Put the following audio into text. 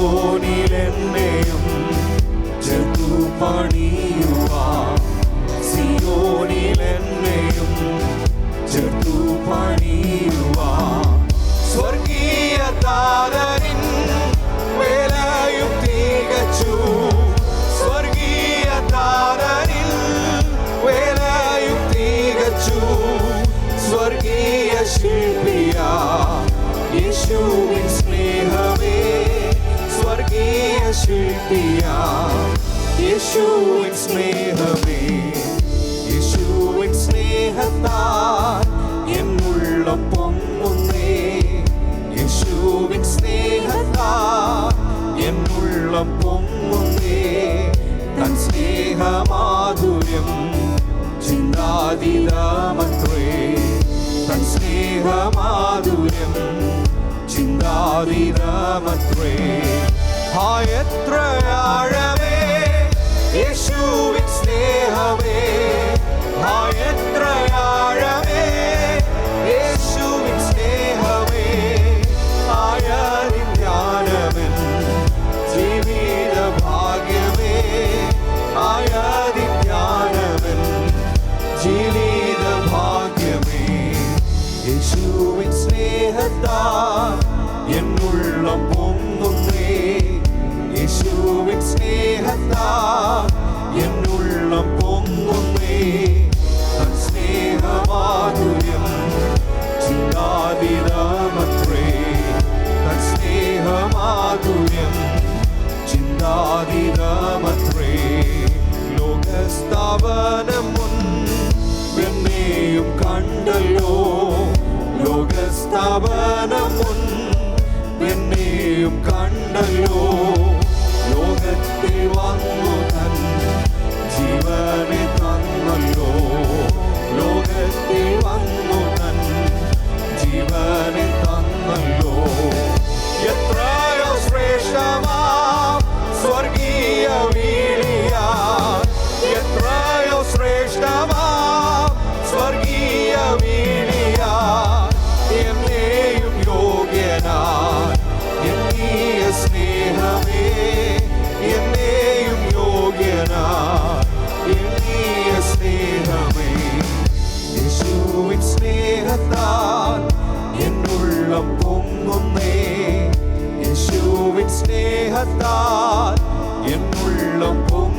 സിയോനിലെന്നെയും ചേർത്തു പണിയുവാൻ, സിയോനിലെന്നെയും ചേർത്തു പണിയുവാൻ. സ്വർഗീയ താതനിൻ വേലയും തികച്ചു, സ്വർഗീയ താതനിൻ വേലയും തികച്ചു. സ്വർഗീയ ശില്പിയാ യേശുവിൻ സ്നേഹമേ, സ്വർഗീയ ശില്പിയാ യേശുവിൻ സ്നേഹമേ. യേശുവിൻ സ്നേഹത്താൽ എന്നുള്ളം പൊങ്ങുന്നേ, യേശുവിൻ സ്നേഹത്താൽ എന്നുള്ളം പൊങ്ങുന്നേ. തൻ സ്നേഹമാധുര്യം ചിന്താതീതമത്രേ, തൻ സ്നേഹമാധുര്യം ചിന്താതീതമത്രേ. എത്ര ആഴമേ യേശുവിൻ സ്നേഹമേ, എത്ര ആഴമേ യേശുവിൻ സ്നേഹമേ. ആയതിൻ ധ്യാനമെൻ ജീവിത ഭാഗ്യമേ, ആയതിൻ ധ്യാനമെൻ ജീവിത ഭാഗ്യമേ. യേശുവിൻ സ്നേഹത്താൽ എന്നുള്ളം പൊങ്ങുന്നേ, യേശുവിൻ സ്നേഹത്താൽ എന്നുള്ളം പൊങ്ങുന്നേ. തൻ സ്നേഹമാധുര്യം ചിന്താതീതമത്രേ, തൻ സ്നേഹമാധുര്യം ചിന്താതീതമത്രേ. ലോകസ്ഥാപനം മുൻപെന്നെയും കണ്ടല്ലോ, ലോകസ്ഥാപനം മുൻപെന്നെയും കണ്ടല്ലോ. ലോകത്തിൽ വന്നു തൻ ജീവനെ തന്നല്ലോ, ലോകത്തിൽ വന്നു തൻ ജീവനെ തന്നല്ലോ. എത്രയോ ശ്രേഷ്ഠമാം സ്വർഗീയ വീളിയാ, എത്രയോ ശ്രേഷ്ഠമാം സ്വർഗീയ വീളിയാ. എന്നെയും യോഗ്യനായി എന്നീയ സ്നേഹമേ, എന്നെയും യോഗ്യനായി എന്നീയ സ്നേഹമേ. യേശുവിൻ സ്നേഹത്താൽ എന്നുള്ളം പൊങ്ങുന്നേ, യേശുവിൻ സ്നേഹത്താൽ എന്നുള്ളം പൊങ്ങുന്നേ.